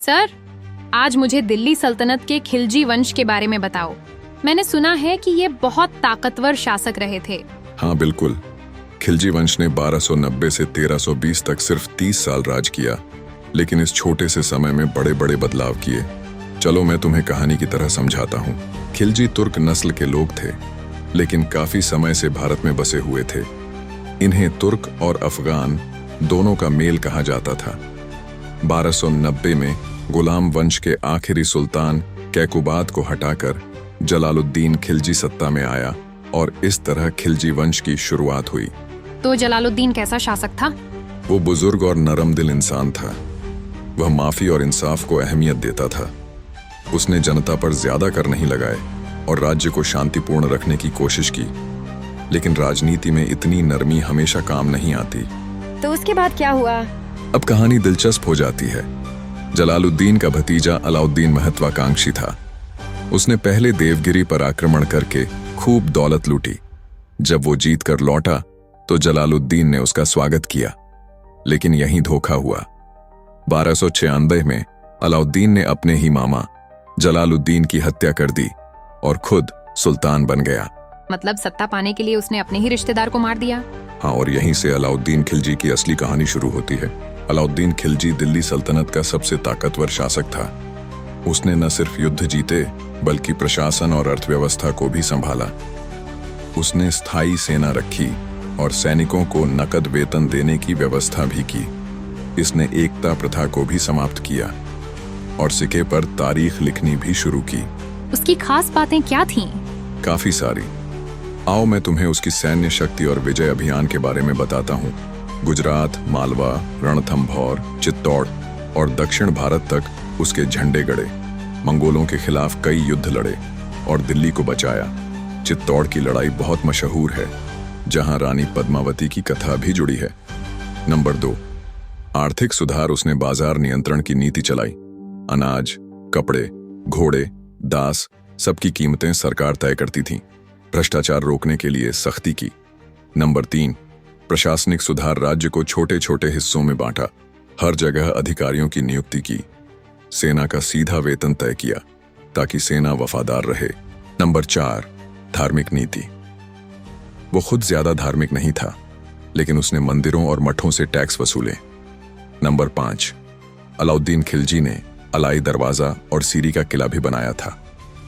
Sir, आज मुझे दिल्ली सल्तनत के खिलजी वंश के बारे में बताओ। मैंने सुना है कि ये बहुत ताकतवर शासक रहे थे। हाँ बिल्कुल, खिलजी वंश ने 1290 से 1320 तक सिर्फ 30 साल राज किया, लेकिन इस छोटे से समय में बड़े बड़े बदलाव किए। चलो मैं तुम्हें कहानी की तरह समझाता हूँ। खिलजी तुर्क नस्ल के लोग थे, लेकिन काफी समय से भारत में बसे हुए थे। इन्हें तुर्क और अफगान दोनों का मेल कहा जाता था। 1290 में गुलाम वंश के आखिरी सुल्तान कैकुबाद को हटाकर जलालुद्दीन खिलजी सत्ता में आया और इस तरह खिलजी वंश की शुरुआत हुई। तो जलालुद्दीन कैसा शासक था? वो बुजुर्ग और नरम दिल इंसान था। वह माफी और इंसाफ को अहमियत देता था। उसने जनता पर ज्यादा कर नहीं लगाए और राज्य को शांतिपूर्ण रखने की कोशिश की, लेकिन राजनीति में इतनी नरमी हमेशा काम नहीं आती। तो उसके बाद क्या हुआ? अब कहानी दिलचस्प हो जाती है। जलालुद्दीन का भतीजा अलाउद्दीन महत्वाकांक्षी था। उसने पहले देवगिरी पर आक्रमण करके खूब दौलत लूटी। जब वो जीत कर लौटा तो जलालुद्दीन ने उसका स्वागत किया, लेकिन यहीं धोखा हुआ। 1296 में अलाउद्दीन ने अपने ही मामा जलालुद्दीन की हत्या कर दी और खुद सुल्तान बन गया। मतलब सत्ता पाने के लिए उसने अपने ही रिश्तेदार को मार दिया? हाँ, और यहीं से अलाउद्दीन खिलजी की असली कहानी शुरू होती है। अलाउद्दीन खिलजी दिल्ली सल्तनत का सबसे ताकतवर शासक था। उसने न सिर्फ युद्ध जीते, बल्कि प्रशासन और अर्थव्यवस्था को भी संभाला। उसने स्थायी सेना रखी और सैनिकों को नकद वेतन देने की व्यवस्था भी की। इसने एकता प्रथा को भी समाप्त किया और सिक्के पर तारीख लिखनी भी शुरू की। उसकी खास बातें क्या थीं? काफी सारी। आओ मैं तुम्हें उसकी सैन्य शक्ति और विजय अभियान के बारे में बताता हूँ। गुजरात, मालवा, रणथंभौर, चित्तौड़ और दक्षिण भारत तक उसके झंडे गड़े। मंगोलों के खिलाफ कई युद्ध लड़े और दिल्ली को बचाया। चित्तौड़ की लड़ाई बहुत मशहूर है, जहां रानी पद्मावती की कथा भी जुड़ी है। नंबर 2, आर्थिक सुधार। उसने बाजार नियंत्रण की नीति चलाई। अनाज, कपड़े, घोड़े, दास, सबकी कीमतें सरकार तय करती थी। भ्रष्टाचार रोकने के लिए सख्ती की। नंबर 3, प्रशासनिक सुधार। राज्य को छोटे छोटे हिस्सों में बांटा। हर जगह अधिकारियों की नियुक्ति की। सेना का सीधा वेतन तय किया ताकि सेना वफादार रहे। नंबर 4, धार्मिक नीति। वो खुद ज्यादा धार्मिक नहीं था, लेकिन उसने मंदिरों और मठों से टैक्स वसूले। नंबर 5, अलाउद्दीन खिलजी ने अलाई दरवाजा और सीरी का किला भी बनाया था।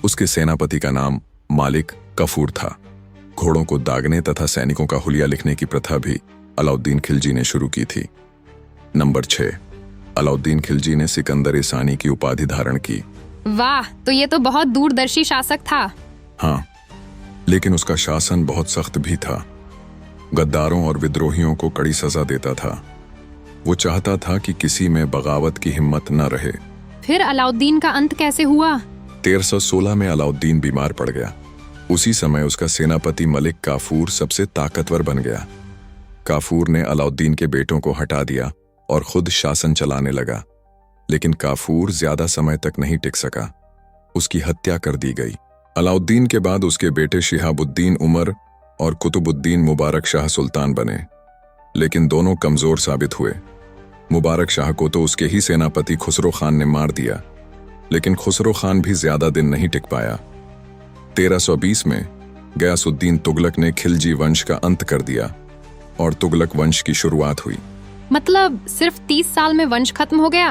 उसके सेनापति का नाम मालिक कफूर था। घोड़ों को दागने तथा सैनिकों का हुलिया लिखने की प्रथा भी अलाउद्दीन खिलजी ने शुरू की थी। नंबर 6, अलाउद्दीन खिलजी ने सिकंदर सानी की उपाधि धारण की। वाह, तो ये तो बहुत दूरदर्शी शासक था। हाँ, लेकिन उसका शासन बहुत सख्त भी था। गद्दारों और विद्रोहियों को कड़ी सजा देता था। वो चाहता था कि किसी में बगावत की हिम्मत न रहे। फिर अलाउद्दीन का अंत कैसे हुआ? 1316 में अलाउद्दीन बीमार पड़ गया। उसी समय उसका सेनापति मलिक काफूर सबसे ताकतवर बन गया। काफूर ने अलाउद्दीन के बेटों को हटा दिया और खुद शासन चलाने लगा, लेकिन काफूर ज्यादा समय तक नहीं टिक सका। उसकी हत्या कर दी गई। अलाउद्दीन के बाद उसके बेटे शिहाबुद्दीन उमर और कुतुबुद्दीन मुबारक शाह सुल्तान बने, लेकिन दोनों कमजोर साबित हुए। मुबारक शाह को तो उसके ही सेनापति खुसरो खान ने मार दिया, लेकिन खुसरो खान भी ज्यादा दिन नहीं टिक पाया। 1320 में गयासुद्दीन तुगलक ने खिलजी वंश का अंत कर दिया और तुगलक वंश की शुरुआत हुई। मतलब सिर्फ 30 साल में वंश खत्म हो गया?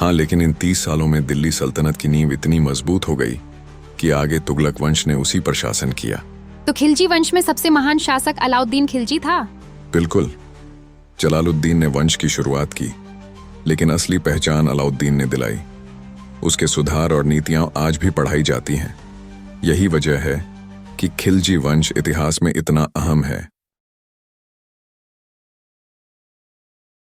हाँ, लेकिन इन 30 सालों में दिल्ली सल्तनत की नींव इतनी मजबूत हो गई कि आगे तुगलक वंश ने उसी पर शासन किया। तो खिलजी वंश में सबसे महान शासक अलाउद्दीन खिलजी था? बिल्कुल। जलालुद्दीन ने वंश की शुरुआत की, लेकिन असली पहचान अलाउद्दीन ने दिलाई। उसके सुधार और नीतियां आज भी पढ़ाई जाती हैं। यही वजह है कि खिलजी वंश इतिहास में इतना अहम है।